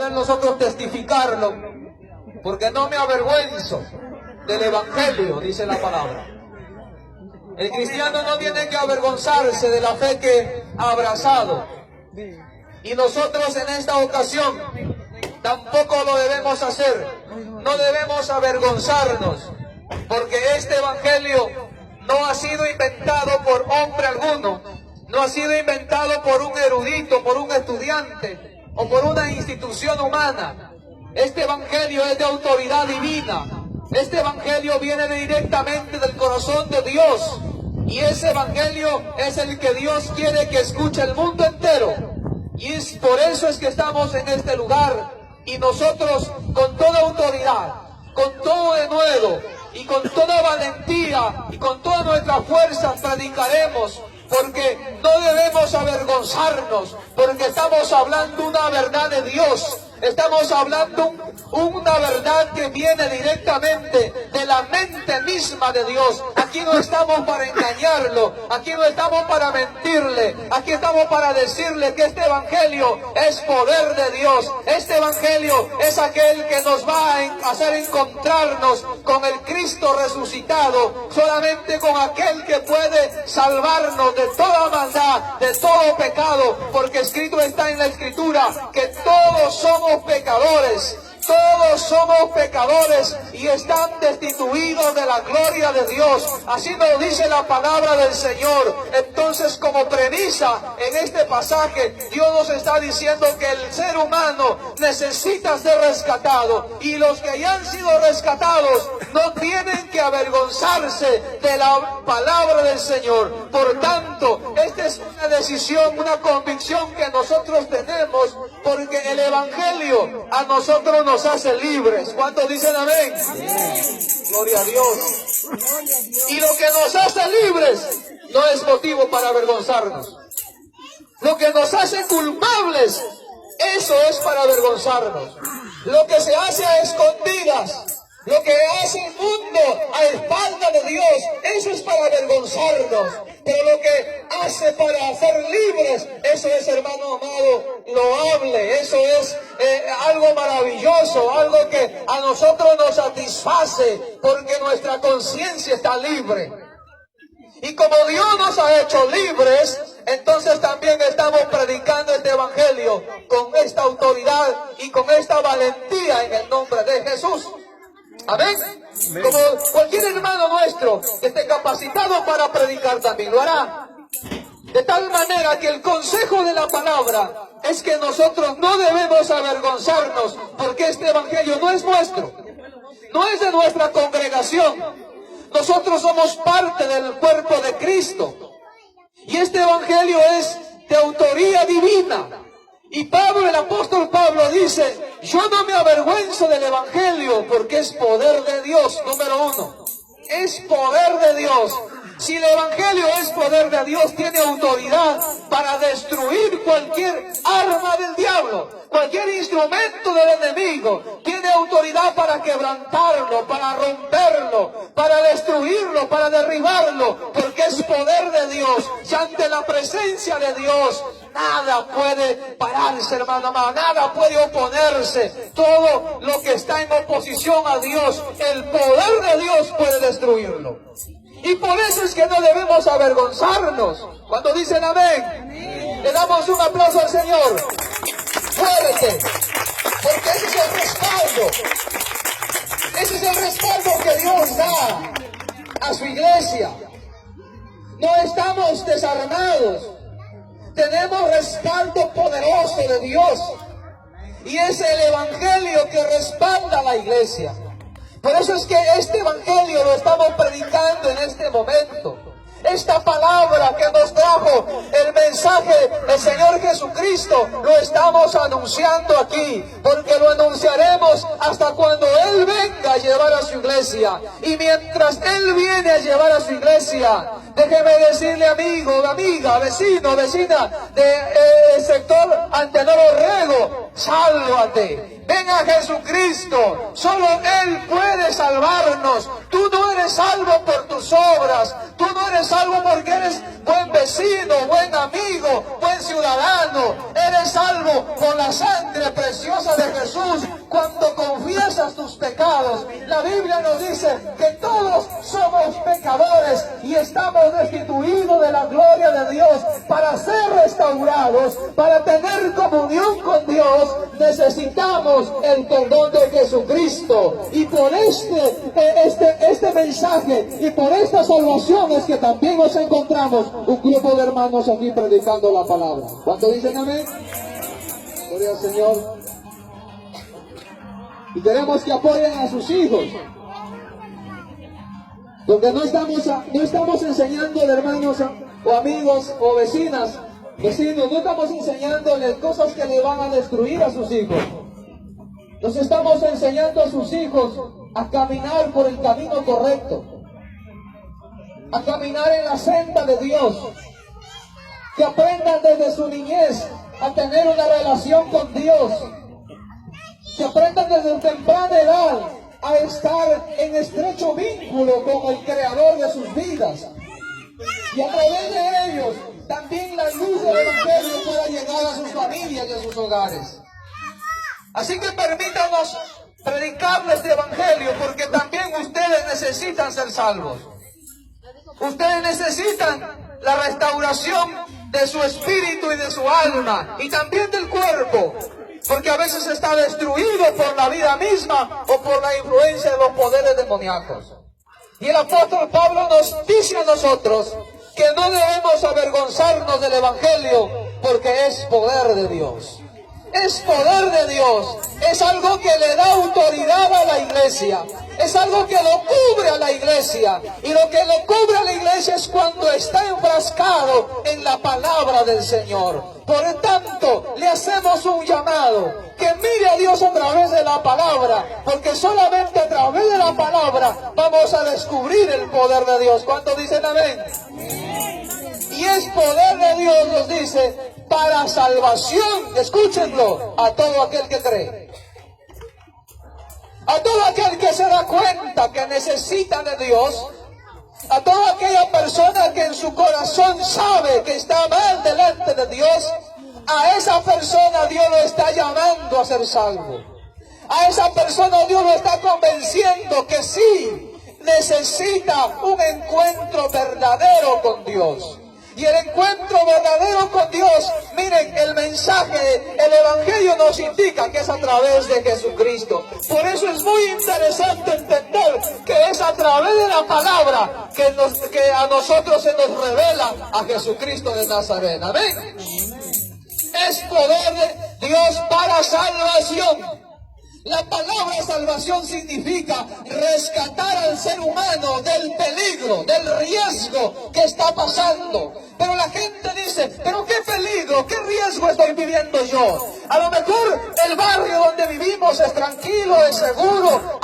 poder nosotros testificarlo, porque no me avergüenzo del Evangelio, dice la palabra. El cristiano no tiene que avergonzarse de la fe que ha abrazado. Y nosotros en esta ocasión tampoco lo debemos hacer. No debemos avergonzarnos, porque este Evangelio no ha sido inventado por hombre alguno. No ha sido inventado por un erudito, por un estudiante o por una institución humana. Este Evangelio es de autoridad divina. Este Evangelio viene directamente del corazón de Dios. Y ese Evangelio es el que Dios quiere que escuche el mundo entero. Y es por eso es que estamos en este lugar. Y nosotros con toda autoridad, con todo denuedo y con toda valentía y con todas nuestras fuerzas predicaremos. Porque no debemos avergonzarnos, porque estamos hablando una verdad de Dios. Estamos hablando una verdad que viene directamente de la mente misma de Dios. Aquí no estamos para engañarlo, aquí no estamos para mentirle, aquí estamos para decirle que este Evangelio es poder de Dios. Este Evangelio es aquel que nos va a hacer encontrarnos con el Cristo resucitado, solamente con aquel que puede salvarnos de toda maldad, de todo pecado, porque escrito está en la Escritura que todos somos pecadores. Todos somos pecadores y están destituidos de la gloria de Dios. Así nos dice la palabra del Señor. Entonces, como premisa en este pasaje, Dios nos está diciendo que el ser humano necesita ser rescatado. Y los que ya han sido rescatados no tienen que avergonzarse de la palabra del Señor. Por tanto, esta es una decisión, una convicción que nosotros tenemos, porque el Evangelio a nosotros nos hace libres. ¿Cuántos dicen amén? Amén. Gloria a Dios. Y lo que nos hace libres no es motivo para avergonzarnos. Lo que nos hace culpables, eso es para avergonzarnos. Lo que se hace a escondidas, lo que hace el mundo a espalda de Dios, eso es para avergonzarnos. Pero lo que hace para ser libres, eso es, hermano amado, loable. Eso es algo maravilloso, algo que a nosotros nos satisface, porque nuestra conciencia está libre. Y como Dios nos ha hecho libres, entonces también estamos predicando este Evangelio con esta autoridad y con esta valentía en el nombre de Jesús. Amén. Como cualquier hermano nuestro que esté capacitado para predicar también lo hará. De tal manera que el consejo de la palabra es que nosotros no debemos avergonzarnos, porque este Evangelio no es nuestro, no es de nuestra congregación. Nosotros somos parte del cuerpo de Cristo. Y este Evangelio es de autoría divina. Y Pablo, el apóstol Pablo dice, yo no me avergüenzo del Evangelio porque es poder de Dios, número uno. Es poder de Dios. Si el Evangelio es poder de Dios, tiene autoridad para destruir cualquier arma del diablo, cualquier instrumento del enemigo. Tiene autoridad para quebrantarlo, para romperlo, para destruirlo, para derribarlo, porque es poder de Dios. Y ante la presencia de Dios, nada puede pararse, hermano amado, nada puede oponerse. Todo lo que está en oposición a Dios, el poder de Dios puede destruirlo. Y por eso es que no debemos avergonzarnos. Cuando dicen amén, le damos un aplauso al Señor. Fuerte. Porque ese es el respaldo. Ese es el respaldo que Dios da a su iglesia. No estamos desarmados. Tenemos respaldo poderoso de Dios. Y es el Evangelio que respalda a la iglesia. Por eso es que este Evangelio lo estamos predicando en este momento. Esta palabra que nos trajo el mensaje del Señor Jesucristo, lo estamos anunciando aquí, porque lo anunciaremos hasta cuando Él venga a llevar a su iglesia. Y mientras Él viene a llevar a su iglesia, déjeme decirle, amigo, amiga, vecino, vecina del sector Antenor Orrego, sálvate. Ven a Jesucristo, solo Él puede salvarnos. Tú no eres salvo por tus obras, tú no eres salvo porque eres buen vecino, buen amigo, buen ciudadano. Eres salvo por la sangre preciosa de Jesús cuando confiesas tus pecados. La Biblia nos dice que todos somos pecadores y estamos destituidos de la gloria de Dios. Para ser restaurados, para tener comunión con Dios, necesitamos el perdón de Jesucristo. Y por este mensaje y por estas salvaciones que también nos encontramos un grupo de hermanos aquí predicando la palabra. ¿Cuánto dicen amén? Gloria al Señor. Y queremos que apoyen a sus hijos, porque no estamos enseñando, hermanos o amigos o vecinos, no estamos enseñándoles cosas que le van a destruir a sus hijos. Nos estamos enseñando a sus hijos a caminar por el camino correcto, a caminar en la senda de Dios, que aprendan desde su niñez a tener una relación con Dios, que aprendan desde temprana edad a estar en estrecho vínculo con el Creador de sus vidas, y a través de ellos también la luz del Evangelio pueda llegar a sus familias y a sus hogares. Así que permítanos predicarles este Evangelio, porque también ustedes necesitan ser salvos. Ustedes necesitan la restauración de su espíritu y de su alma, y también del cuerpo, porque a veces está destruido por la vida misma o por la influencia de los poderes demoníacos. Y el apóstol Pablo nos dice a nosotros que no debemos avergonzarnos del Evangelio, porque es poder de Dios. Es poder de Dios, es algo que le da autoridad a la iglesia, es algo que lo cubre a la iglesia, y lo que lo cubre a la iglesia es cuando está enfrascado en la palabra del Señor. Por tanto, le hacemos un llamado, que mire a Dios a través de la palabra, porque solamente a través de la palabra vamos a descubrir el poder de Dios. ¿Cuántos dicen amén? Y es poder de Dios, nos dice, para salvación, escúchenlo, a todo aquel que cree. A todo aquel que se da cuenta que necesita de Dios, a toda aquella persona que en su corazón sabe que está mal delante de Dios, a esa persona Dios lo está llamando a ser salvo. A esa persona Dios lo está convenciendo que sí, necesita un encuentro verdadero con Dios. Y el encuentro verdadero con Dios, miren, el mensaje, el Evangelio nos indica que es a través de Jesucristo. Por eso es muy interesante entender que es a través de la palabra que a nosotros se nos revela a Jesucristo de Nazaret. Amén. Es poder de Dios para salvación. La palabra salvación significa rescatar al ser humano del peligro, del riesgo que está pasando. Pero la gente dice, ¿pero qué peligro, qué riesgo estoy viviendo yo? A lo mejor el barrio donde vivimos es tranquilo, es seguro,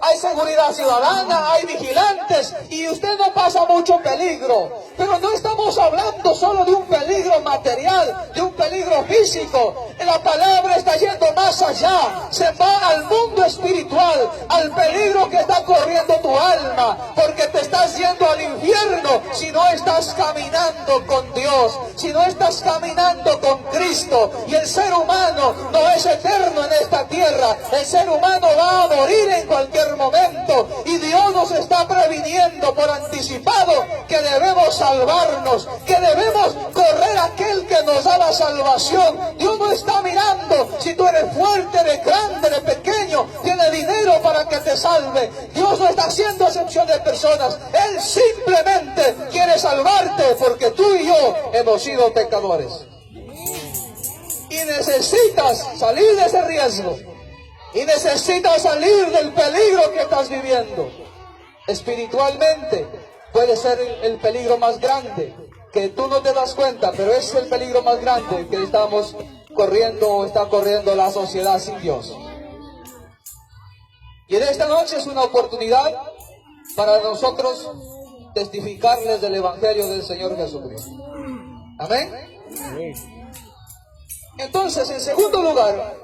hay seguridad ciudadana, hay vigilantes y usted no pasa mucho peligro. Pero no estamos hablando solo de un peligro material, de un peligro físico. La palabra está yendo más allá, se va al mundo espiritual, al peligro que está corriendo tu alma, porque te estás yendo al infierno si no estás caminando con Dios, si no estás caminando con Cristo. Y el ser humano no es eterno en esta tierra, el ser humano va a morir en cualquier momento, y Dios nos está previniendo por anticipado que debemos salvarnos, que debemos correr a aquel que nos da la salvación. Dios no está mirando si tú eres fuerte, eres grande, eres pequeño, tienes dinero para que te salve. Dios no está haciendo excepción de personas. Él simplemente quiere salvarte porque tú y yo hemos sido pecadores. Y necesitas salir de ese riesgo. Y necesitas salir del peligro que estás viviendo. Espiritualmente puede ser el peligro más grande, que tú no te das cuenta, pero es el peligro más grande que estamos corriendo o está corriendo la sociedad sin Dios. Y en esta noche es una oportunidad para nosotros testificarles del Evangelio del Señor Jesucristo. Amén. Entonces, en segundo lugar,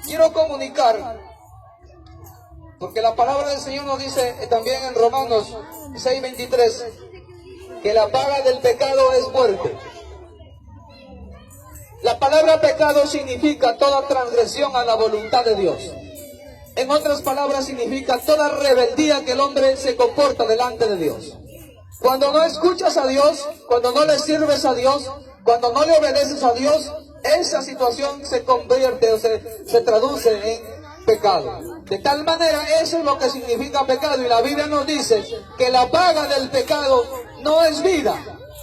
quiero comunicar, porque la palabra del Señor nos dice también en Romanos 6:23, que la paga del pecado es muerte. La palabra pecado significa toda transgresión a la voluntad de Dios. En otras palabras, significa toda rebeldía que el hombre se comporta delante de Dios. Cuando no escuchas a Dios, cuando no le sirves a Dios, cuando no le obedeces a Dios, esa situación se convierte o se traduce en pecado. De tal manera, eso es lo que significa pecado. Y la Biblia nos dice que la paga del pecado no es vida,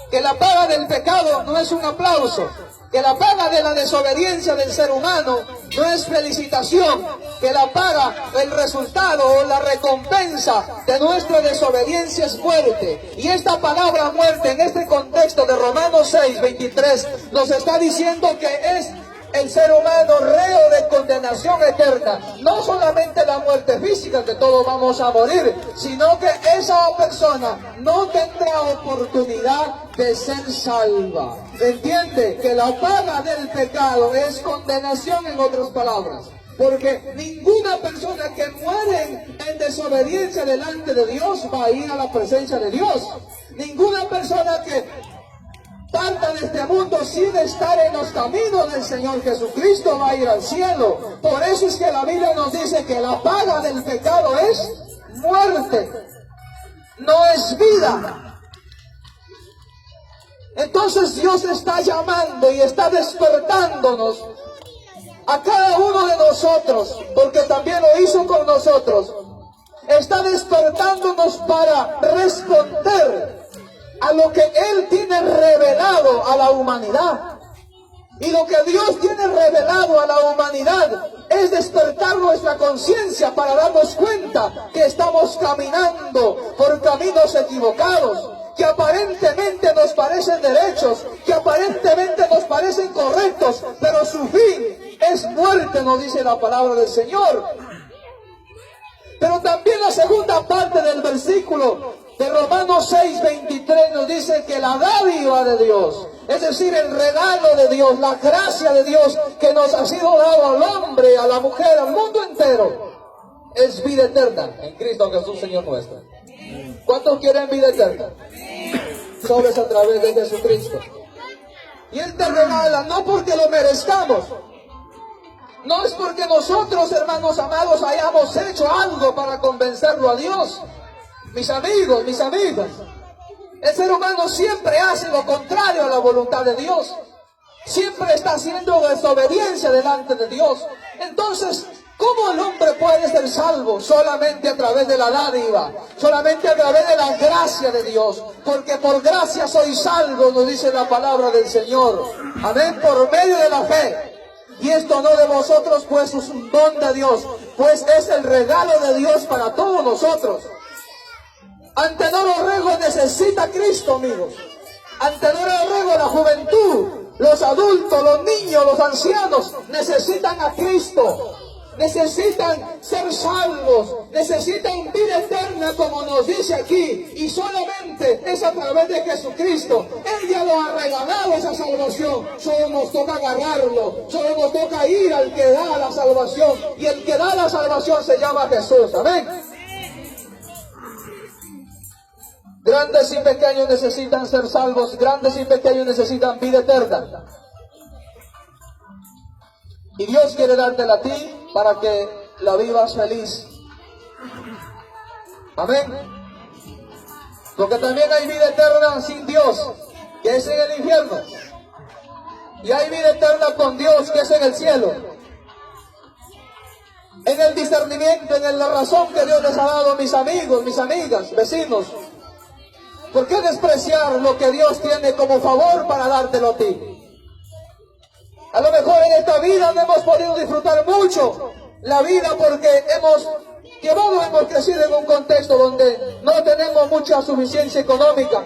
que la paga del pecado no es un aplauso, que la paga de la desobediencia del ser humano no es felicitación, que la paga, el resultado o la recompensa de nuestra desobediencia es muerte. Y esta palabra muerte en este contexto de Romanos 6:23 nos está diciendo que es el ser humano reo de condenación eterna. No solamente la muerte física, que todos vamos a morir, sino que esa persona no tendrá oportunidad de ser salva. ¿Entiende? Que la paga del pecado es condenación, en otras palabras. Porque ninguna persona que muere en desobediencia delante de Dios va a ir a la presencia de Dios. Ninguna persona que parta de este mundo sin estar en los caminos del Señor Jesucristo va a ir al cielo. Por eso es que la Biblia nos dice que la paga del pecado es muerte, no es vida. Entonces Dios está llamando y está despertándonos a cada uno de nosotros, porque también lo hizo con nosotros. Está despertándonos para responder a lo que Él tiene revelado a la humanidad. Y lo que Dios tiene revelado a la humanidad es despertar nuestra conciencia para darnos cuenta que estamos caminando por caminos equivocados, que aparentemente nos parecen derechos, que aparentemente nos parecen correctos, pero su fin es muerte, nos dice la palabra del Señor. Pero también la segunda parte del versículo de Romanos 6:23 nos dice que la dádiva de Dios, es decir, el regalo de Dios, la gracia de Dios que nos ha sido dado al hombre, a la mujer, al mundo entero, es vida eterna en Cristo Jesús, Señor nuestro. ¿Cuántos quieren vida eterna? Solo es a través de Jesucristo. Y Él te regala no porque lo merezcamos, no es porque nosotros, hermanos amados, hayamos hecho algo para convencerlo a Dios. Mis amigos, mis amigas, el ser humano siempre hace lo contrario a la voluntad de Dios. Siempre está haciendo desobediencia delante de Dios. Entonces, ¿cómo el hombre puede ser salvo? Solamente a través de la dádiva, solamente a través de la gracia de Dios. Porque por gracia soy salvo, nos dice la palabra del Señor. Amén, por medio de la fe. Y esto no de vosotros, pues es un don de Dios, pues es el regalo de Dios para todos nosotros. Ante no lo ruego necesita Cristo, amigos. Ante no lo ruego la juventud, los adultos, los niños, los ancianos necesitan a Cristo. Necesitan ser salvos, necesitan vida eterna, como nos dice aquí, y solamente es a través de Jesucristo. Él ya lo ha regalado, esa salvación. Solo nos toca agarrarlo, solo nos toca ir al que da la salvación, y el que da la salvación se llama Jesús. Amén. Grandes y pequeños necesitan ser salvos, grandes y pequeños necesitan vida eterna. Y Dios quiere dártela a ti para que la vivas feliz. Amén. Porque también hay vida eterna sin Dios, que es en el infierno. Y hay vida eterna con Dios, que es en el cielo. En el discernimiento, en la razón que Dios les ha dado, mis amigos, mis amigas, vecinos. ¿Por qué despreciar lo que Dios tiene como favor para dártelo a ti? A lo mejor en esta vida no hemos podido disfrutar mucho la vida porque hemos crecido en un contexto donde no tenemos mucha suficiencia económica.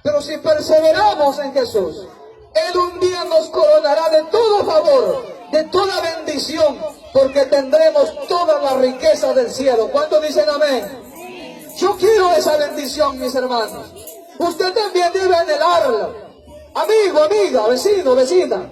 Pero si perseveramos en Jesús, Él un día nos coronará de todo favor, de toda bendición, porque tendremos toda la riqueza del cielo. ¿Cuántos dicen amén? Yo quiero esa bendición, mis hermanos. Usted también debe anhelarla. Amigo, amiga, vecino, vecina.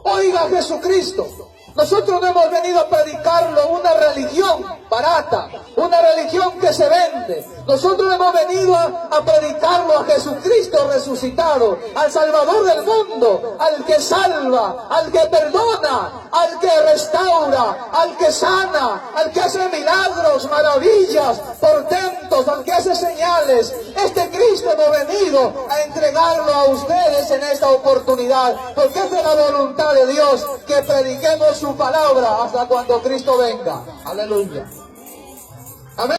Oiga a Jesucristo. Nosotros no hemos venido a predicarlo una religión barata, una religión que se vende. Nosotros hemos venido a predicarlo a Jesucristo resucitado, al Salvador del mundo, al que salva, al que perdona, al que restaura, al que sana, al que hace milagros, maravillas, portentos, al que hace señales. Este Cristo hemos venido a entregarlo a ustedes en esta oportunidad, porque es de la voluntad de Dios que prediquemos su palabra hasta cuando Cristo venga. Aleluya.